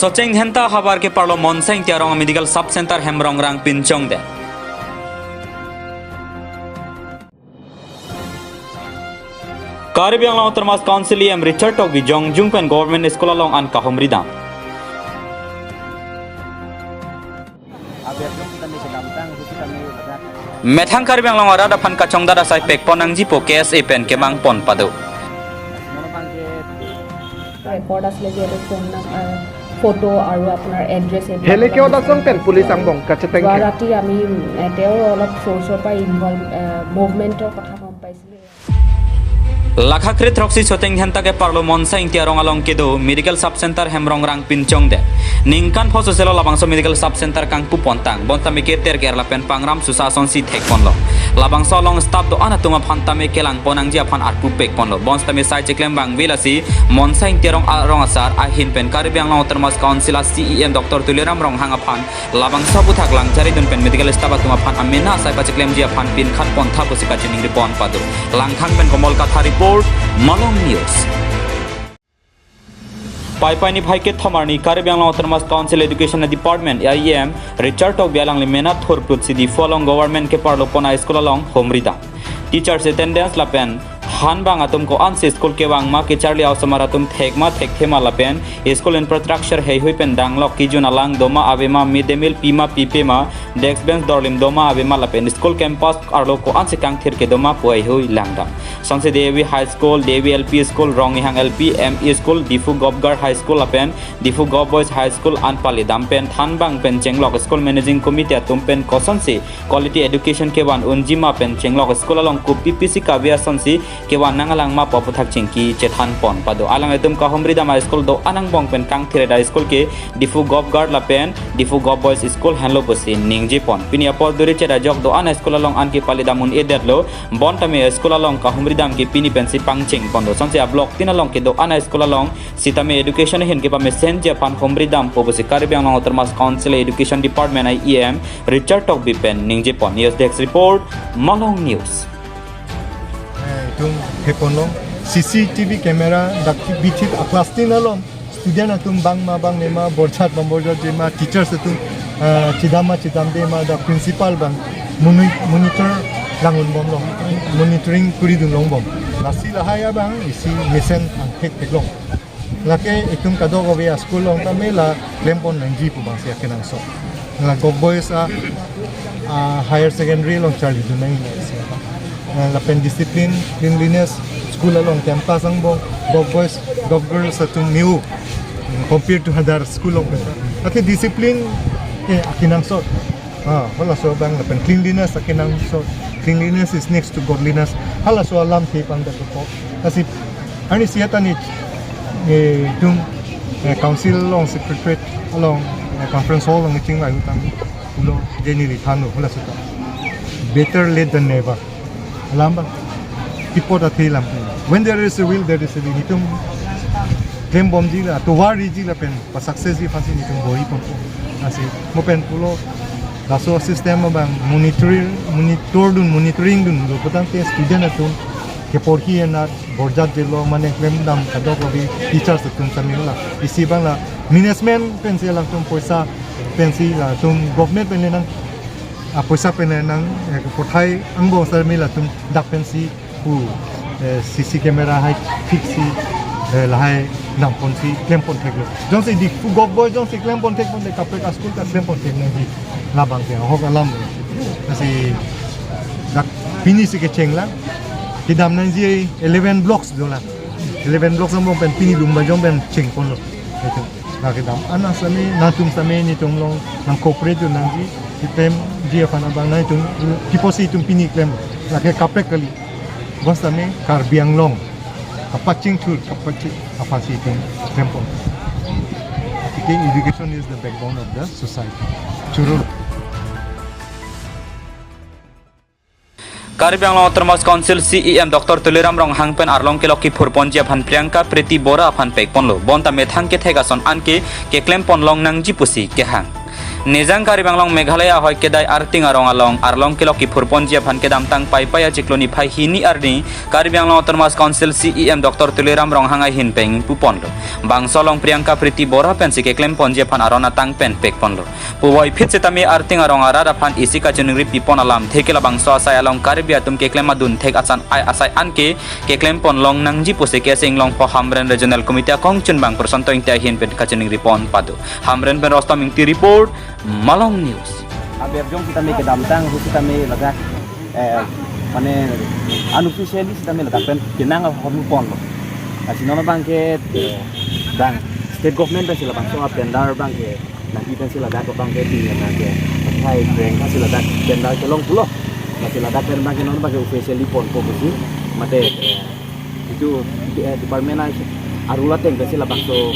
Socheng henta habar ke parlo monseng tiarong medical sub center hemrong rang pinchong de. Karibiang long termas council em Richard Tok Bijong Jungpen government school along an kahomridam. Methang karibiang long arada pan kachong dada sai pek ponang jipo KSA pen kemang pon padu. Record asle jere phone photo aru apnar address hele kyo da song pen police angbong kacheteng warati ami teo olop source pa involve movement or kotha gom paisile Lakhakrit roksi Socheng henta ke parlo monseng tiarong along kedo medical sub center hemrong rang pinchong de. Ningkan phoso selo labangso medical sub center kang pupontang bonta me keter kerla pen pangram susason si thek ponlo. Labangso long staff do ana tunga phanta me kelang ponang ji aphan arpu pek ponlo. Bonsta me sai cheklem bang velasi monseng tiarong arong asar ahin pen karibiang long termas council CEM Dr. Tuliram rong hang aphan labangso buthak lang jari dun pen medical staff tunga phan amena sai pa cheklem ji aphan pin khat pontha posika chining ripon padu. Langkhang pen komol katha Malong News. Pai ni bhai ke thomarni Karibiang long termas council education department IEM Richard Tok bialang le mena thor prut sidi folong government ke parlo pona school along homrida. Teachers attendance la pen han bang atum ko an se school ke bang ma ke charli aw samara tum thekma thek thema la pen school infrastructure hei hui pen danglok ki juna lang doma avema midemil pima pipema desk bench dorlim doma avema la pen school campus arlo ko an se kang thir ke doma puai hui langda sangse devi high school devi LP school ronghang LP ME school difu gobgar high school la pen difu gob boys high school anpali dam pen than bang pen chenglok school managing committee atum pen koson se quality education ke ban unjima pen chenglok school along ku PPC kavia sonsi kewan nangalang ma paputhak chingki chethan pon pado alang etum ka homrida ma school do anang bong pen kang thireda school ke difu gob guard la pen difu gob boys school hanlo bosi ningji pon pinia pod duri cheda jok do an school along an ki palidamun edetlo bon tame school along ka homridam ke pini pen si pangching pondo sonse a block tin along ke do an school along sitame education hin ke pa mesen je pan homridam pobosi karibiang long termas council education department IEM Richard Tok bipen ningji pon news desk report Malong News. tung heponlong CCTV camera dak bitit aklastin alom student atum bang nema borchat bamborjat jema teachers atum chidama chidamde ma da principal bang monitor langun bomlong monitoring kuri dun longbom nasi lahaya bang isi mesen angket teklong lake itum kadog obia school long tamela lempon nangji pu bang sia kenang so la gog boys higher secondary long charlie dunai lapen discipline cleanliness school along campus ang bong gov boys gov girls atum new compared to other school long ati discipline akinang so wala so bang lapen cleanliness akinang so cleanliness is next to godliness hala so alam ti pang dato ko kasi ani siya tani tung council long secretariat along conference hall long meeting ay utang ulo jenili thano hala so better late than never alam bang tipo da thelam when there is a will there is a way nitum claim bom jila to worry jila pen pa success ji fasi nitum boi pon asi mo pen pulo daso system bang monitoring dun lo patang te student atum ke porhi na borjat jelo mane claim dam kadok bi teachers atum samila isi bang la management pen se lang tum poisa pensi la tum government pen nang poisa pen nang pothai angbo sarmila tum dak pensi pu CC camera hai fixi lahai nampon si klempon teklo jon se di fu gog boy jon se klempon tekpon de kapek askul ka klempon tekno di labang ke hok alam kasi dak pini si ke chengla kidam nang ji 11 blocks dola 11 blocks among pen pini lumba jom pen chengpon lo itu nakidam ana sami natum sami ni tumlong nang corporate nang ji item dia fana bang na itu kiposi tum pini klem la ke kapek kali basta me karbiang long kapaching tool kapaching apasi tum klempon education is the backbone of the society churul Karibiang long termas council CEM Dr. Tuliram rong hangpen arlong ke loki phurponji aphan Priyanka Priti Bora aphan pekpon lo bonta methang ke thegason anke ke klempon long nang jipusi ke hang Nizang Karibanglong Meghalaya hoi kedai arting arong arlong kiloki purponjia phan kedam tang pai paya cikloni phai hini arni Karibanglong Autonomous Council CEM Dr. Tuliram rong hangai hin peng puponlo bangsolong Priyanka Priti Bora pen sike klem ponjia phan arona tang pen pek ponlo puwoi phit setami arting arong arada phan isika chunungri pipon alam thekela bangso asai along Karibia tum ke klem adun thek asan ai asai anke ke klem pon long nangji pose ke singlong po Hamren Regional Committee kong chunbang personto ing ta hin pen kachunungri pon padu Hamren pen rostam ing ti report Malong News. Aber jom kita make damtang, kita make lagak, mana unofficially kita make lagak pen kenang hormu pon lo. Asi nono bangke, bang state government pen sila bang so tender bangke, nanti pen sila lagak bangke tinggal bangke, hai brand kasi lagak tender kelong pulo, kasi lagak pen bangke nono bangke officially pon po kasi, mate itu department arula teng pen sila bang so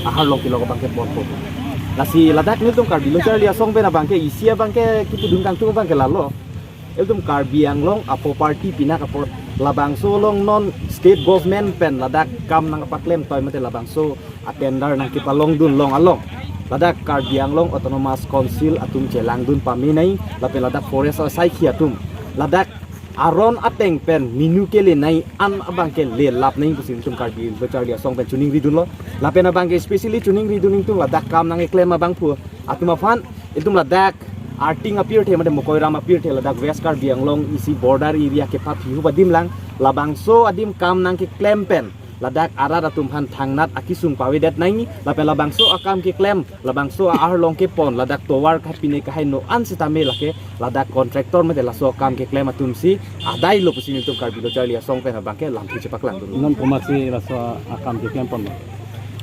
ahar long kilo bangke pon po. Nasi ladak ni tum karbi lo charlia song bena bangke isia bangke kipu dungkang tu bangke lalo tum karbi ang long apo party pinak apo labangso long non state government pen ladak kam nang paklem toy mate labangso atender nang kipalong dun long along ladak karbi ang long autonomous council atum celang dun paminai lapen ladak forest sai khiatum ladak aron ateng pen minu kele nai an abangke le lap nai pusin tum karbi lo charlia song pen tuning ridun lo lapen abangke especially tuning riduning tum ladak kam nang eklem abang pu atuma fan itum ladak arting appear the made mokoiram appear the ladak west karbi anglong isi border area ke pa phiu badim lang labang so adim kam nang ke klem pen ladak ara atum han thangnat akisung pawedat nai lapen labang so akam ke klem labang so ar long ke pon ladak towar khapine ka haino an sitame lake ladak contractor mate laso kam ke klem atum si adai lo pusin tum karbi lo charlia song pen abangke lampi cepak lang dun non komaksi laso akam ke klem pon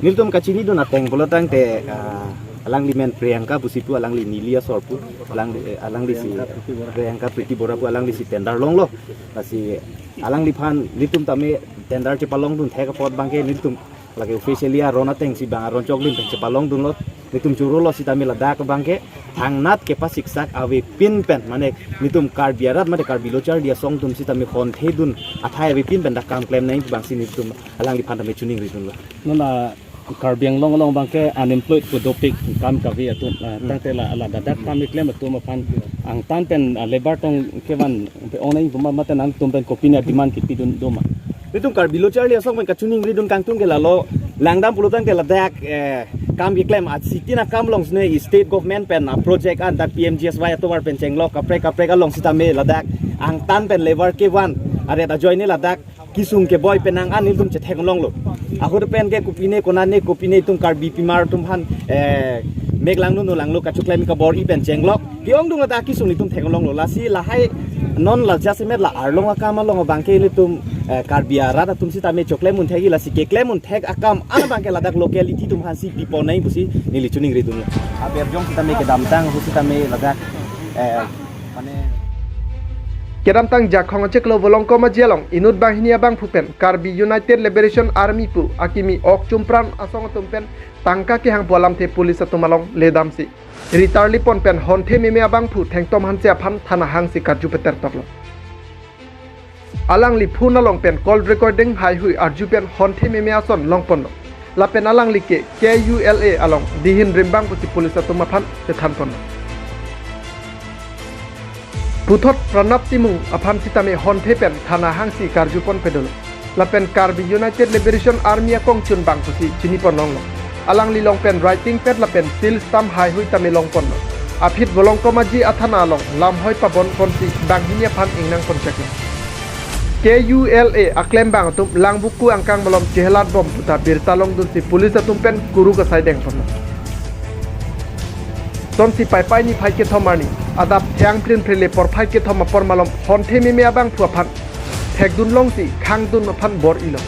niltum kachini do nateng bolotang te alang li men Priyanka busipu alang li Nilia sorpu alang li si Priyanka Priti Bora pu alang li si tender long lo kasi alang li phan litum tame tender chepalong dun theka pot bangke litum lagi officially arona teng si bang aron choklin teng chepalong dun lo litum churu lo si tame ladak bangke thangnat ke pa siksak awe pin pen mane litum karbiarat mane karbilo char dia song tum si tame khon the dun athai awe pin pen da kam claim nai bang si litum alang li phan tame chuning ridun lo nona karbiang long bangke unemployed ku dopik kam kavi atun tangte la dadak kam klem atum pan ang tan pen labor tong kevan pe onai buma matan ang tum pen kopina demand ki pidun doma litum karbilo char dia song pen kachuning ridun kang tung ke lalo langdam pulutang ke ladak kam ki claim at sitina kam long sne state government pen project an dak PMGSY atowar pen chenglok kapre along sitame ladak ang tan pen labor ke wan are da join ladak kisung ke boy penang an iltum che theng long lo ahur pen ke kupine konane kupine tum karbi pimar tum han meglang nu langlo ka chuklai mi ka bor i pen chenglok kiong dung ta kisung itum theng long lo lasi la hai non la jasemet la arlong akam long bangke litum karbia rada tum si tame choklai mun thegi lasi ke klai mun thek akam an bangke ladak locality tum han si pipo nai busi nili chuning ridun aber jong kita me ke damtang husi tame ladak mane Kedam tang jakhong cheklo volongko ma jelong inut bang hinia bang phupen Karbi United Liberation Army pu akimi ok chumpran asong tumpen tangka ki hang bolam the police atumalong ledam si ritarli pon pen honthe meme abang phu thengtom hanche phan thana hang si karju peter toklo alang li phuna long pen call recording hai hui arju pen honthe meme ason long pon la pen alang li ke KULA along dihin rimbang pusi police atumaphan te than pon Puthot Pranap Timung aphan sitame honthe pen thana hangsi karjupon pedolo lapen Karbi United Liberation Army akong chun bang pusi chinipon longlo alang li long pen writing pad lapen seal stamp hai hui tame long pon aphit bolong komaji athana long lam hoi pabon konsi bang hinia phan ingnang konchak KULA aklem bang tum lang buku angkang bolom chehelat bom puta birtalong dun si police atum pen kuru ka saideng pon Tom si pai ni phai ke thomani adap thang prin prile por phai ke thoma por malom honthe me abang phuaphan thek dun long si khang dun phan bor ilo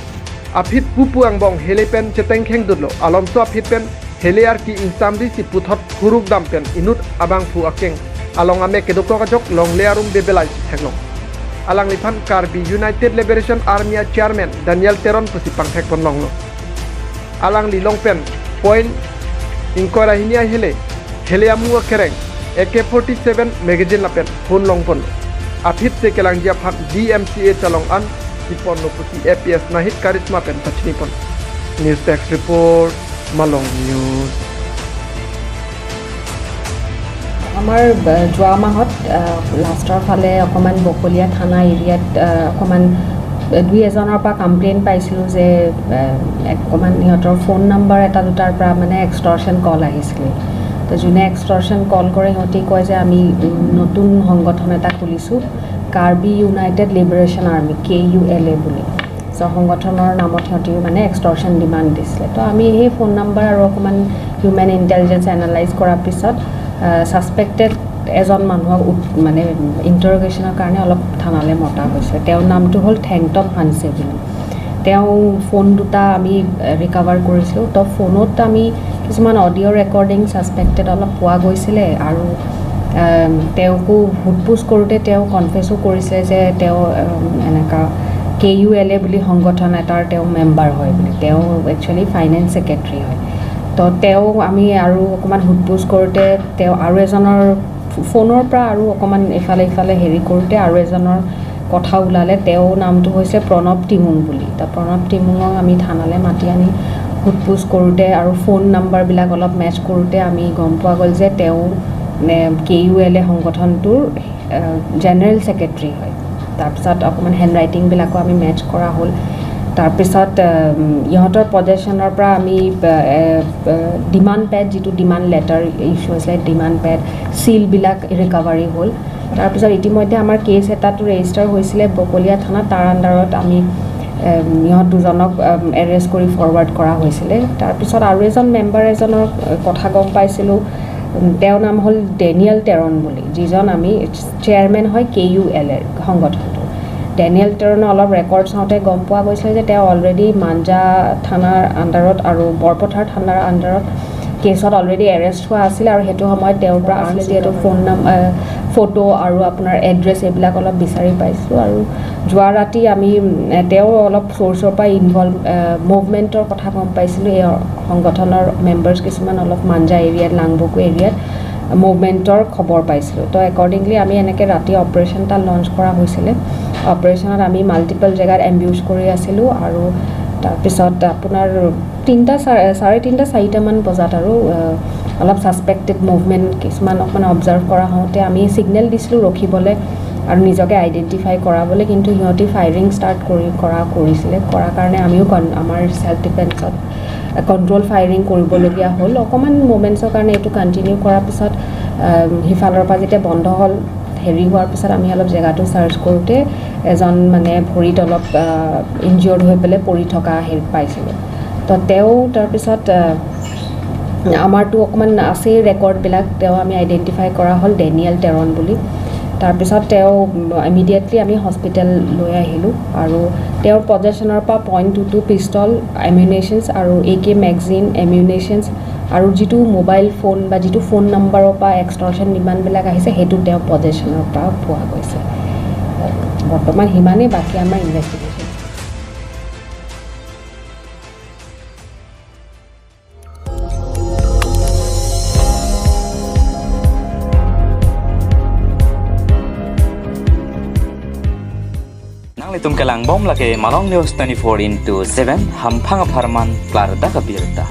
aphit pupu ang bong hele pen cheteng kheng dun lo alom so aphit pen hele ar ki insamri si puthot khuruk dam pen inut abang phu akeng along ame ke dokko ka jok long learum bebelai theklong alang liphan Karbi United Liberation Army chairman Daniel Teron pusi pangthek pon long lo alang li long pen point inkora hinia hele Heliamu kereng AK-47 magazine lapen phone long pon aphit se kelang dia phat DMCA chalong an ipon no pusi APS nahit karisma pen pachni pon News Desk report Malong News আমাৰ যোৱা মাহত লাষ্টৰ ফালে অকণমান বকলীয়া থানা এৰিয়াত অকণমান দুই এজনৰ পৰা কমপ্লেইন পাইছিলোঁ যে অকণমান সিহঁতৰ ফোন নাম্বাৰ এটা দুটাৰ পৰা মানে এক্সটৰ্শ্যন কল আহিছিলে। তো যোনে এক্সটৰ্শ্যন কল কৰে সিহঁতি কয় যে আমি নতুন সংগঠন এটা খুলিছোঁ, Karbi United liberation army KULA বুলি। চ' সংগঠনৰ নামত সিহঁতি মানে এক্সটৰ্শ্যন ডিমাণ্ড দিছিলে। তো আমি সেই ফোন নাম্বাৰ আৰু অকণমান হিউমেন ইণ্টেলিজেঞ্চ এনালাইজ কৰাৰ পিছত ছাছপেক্টেড এজন মানুহক মানে ইণ্টাৰগেশ্যনৰ কাৰণে অলপ থানালৈ মতা হৈছে। তেওঁৰ নামটো হ'ল থেংটম হানছে বুলি। তেওঁ ফোন দুটা আমি ৰিকভাৰ কৰিছিলোঁ। তো ফোনত আমি কিছুমান অডিঅ' ৰেকৰ্ডিং ছাছপেক্টেড অলপ পোৱা গৈছিলে আৰু তেওঁকো সোধপোছ কৰোঁতে তেওঁ কনফেছো কৰিছিলে যে তেওঁ এনেকুৱা KULA বুলি সংগঠন এটাৰ তেওঁ মেম্বাৰ হয় বুলি। তেওঁ একচুৱেলি ফাইনেন্স ছেক্ৰেটাৰী হয়। তো তেওঁ আমি আৰু অকণমান সোধপোছ কৰোঁতে তেওঁ আৰু এজনৰ ফোনৰ পৰা আৰু অকণমান ইফালে ইফালে হেৰি কৰোঁতে আৰু এজনৰ কথা ওলালে। তেওঁৰ নামটো হৈছে প্ৰণৱ টিমুং বুলি। তো প্ৰণৱ টিমুঙক আমি থানালৈ মাতি আনি সোধপোছ কৰোঁতে আৰু ফোন নাম্বাৰবিলাক অলপ মেচ কৰোঁতে আমি গম পোৱা গ'ল যে তেওঁ KULA সংগঠনটোৰ জেনেৰেল ছেক্ৰেটাৰী হয়। তাৰপিছত অকণমান হেণ্ড ৰাইটিংবিলাকো আমি মেচ কৰা হ'ল। তাৰপিছত ইহঁতৰ পজেশ্যনৰ পৰা আমি ডিমাণ্ড পেড, যিটো ডিমাণ্ড লেটাৰ ইছ্যু হৈছিলে, ডিমাণ্ড পেড চিলবিলাক ৰিকভাৰী হ'ল। তাৰপিছত ইতিমধ্যে আমাৰ কেছ এটাটো ৰেজিষ্টাৰ হৈছিলে বকলীয়া থানাত। তাৰ আণ্ডাৰত আমি ইহঁত দুজনক এৰেষ্ট কৰি ফৰৱাৰ্ড কৰা হৈছিলে। তাৰপিছত আৰু এজন মেম্বাৰ এজনৰ কথা গম পাইছিলোঁ। তেওঁৰ নাম হ'ল ডেনিয়েল টেৰন বুলি, যিজন আমি চেয়াৰমেন হয় KULA সংগঠনটো। ডেনিয়েল টেৰনৰ অলপ ৰেকৰ্ড চাওঁতে গম পোৱা গৈছিলে যে তেওঁ অলৰেডি মাঞ্জা থানাৰ আণ্ডাৰত আৰু বৰপথাৰ থানাৰ আণ্ডাৰত কেছত অলৰেডি এৰেষ্ট হোৱা আছিলে আৰু সেইটো সময়ত তেওঁৰ পৰা আছিলে যিহেতু ফোন নাম্বাৰ, ফটো আৰু আপোনাৰ এড্ৰেছ এইবিলাক অলপ বিচাৰি পাইছোঁ। আৰু যোৱা ৰাতি আমি তেওঁ অলপ চ'ৰ্চৰ পৰা মুভমেণ্টৰ কথা গম পাইছিলোঁ। এই সংগঠনৰ মেম্বাৰ্ছ কিছুমান অলপ মাঞ্জা এৰিয়াত, লাংবকু এৰিয়াত মুভমেণ্টৰ খবৰ পাইছিলোঁ। তো একৰ্ডিংলি আমি এনেকৈ ৰাতি অপাৰেশ্যন এটা লঞ্চ কৰা হৈছিলে। অপাৰেশ্যনত আমি মাল্টিপল জেগাত এম্বিউজ কৰি আছিলোঁ আৰু তাৰপিছত আপোনাৰ 3:30-4:30মান বজাত আৰু অলপ ছাছপেক্টেড মুভমেণ্ট কিছুমান অকণমান অবজাৰ্ভ কৰা হওঁতে আমি ছিগনেল দিছিলোঁ ৰখিবলৈ আৰু নিজকে আইডেণ্টিফাই কৰাবলৈ, কিন্তু সিহঁতি ফায়াৰিং ষ্টাৰ্ট কৰিছিলে। কৰাৰ কাৰণে আমিও আমাৰ ছেল্ফ ডিফেন্সত কণ্ট্ৰল ফায়াৰিং কৰিবলগীয়া হ'ল। অকণমান মুভমেণ্টছৰ কাৰণে এইটো কণ্টিনিউ কৰাৰ পিছত সিফালৰ পৰা যেতিয়া বন্ধ হ'ল, হেৰি হোৱাৰ পিছত আমি অলপ জেগাটো চাৰ্চ কৰোঁতে এজন মানে ভৰিত অলপ ইনজিয়ৰ্ড হৈ পেলাই পৰি থকা হেৰি পাইছিলোঁ। তো তেওঁ তাৰপিছত আমাৰতো অকণমান আছেই ৰেকৰ্ডবিলাক, তেওঁ আমি আইডেণ্টিফাই কৰা হ'ল ডেনিয়েল টেৰন বুলি। তাৰপিছত তেওঁ ইমিডিয়েটলি আমি হস্পিটেল লৈ আহিলোঁ আৰু তেওঁৰ পজেশ্যনৰ পৰা .22 পিষ্টল, এমিউনেশ্যনছ আৰু AK মেগজিন, এমিউনেশ্যনছ আৰু যিটো মোবাইল ফোন বা যিটো ফোন নাম্বাৰৰ পৰা এক্সটৰ্শ্যন ডিমাণ্ডবিলাক আহিছে সেইটো তেওঁৰ পজেশ্যনৰ পৰা পোৱা গৈছে। বৰ্তমান সিমানেই, বাকী আমাৰ investigation. Itum kelang bom lake Malong News 24/7 hampang aparman klar da kabirta.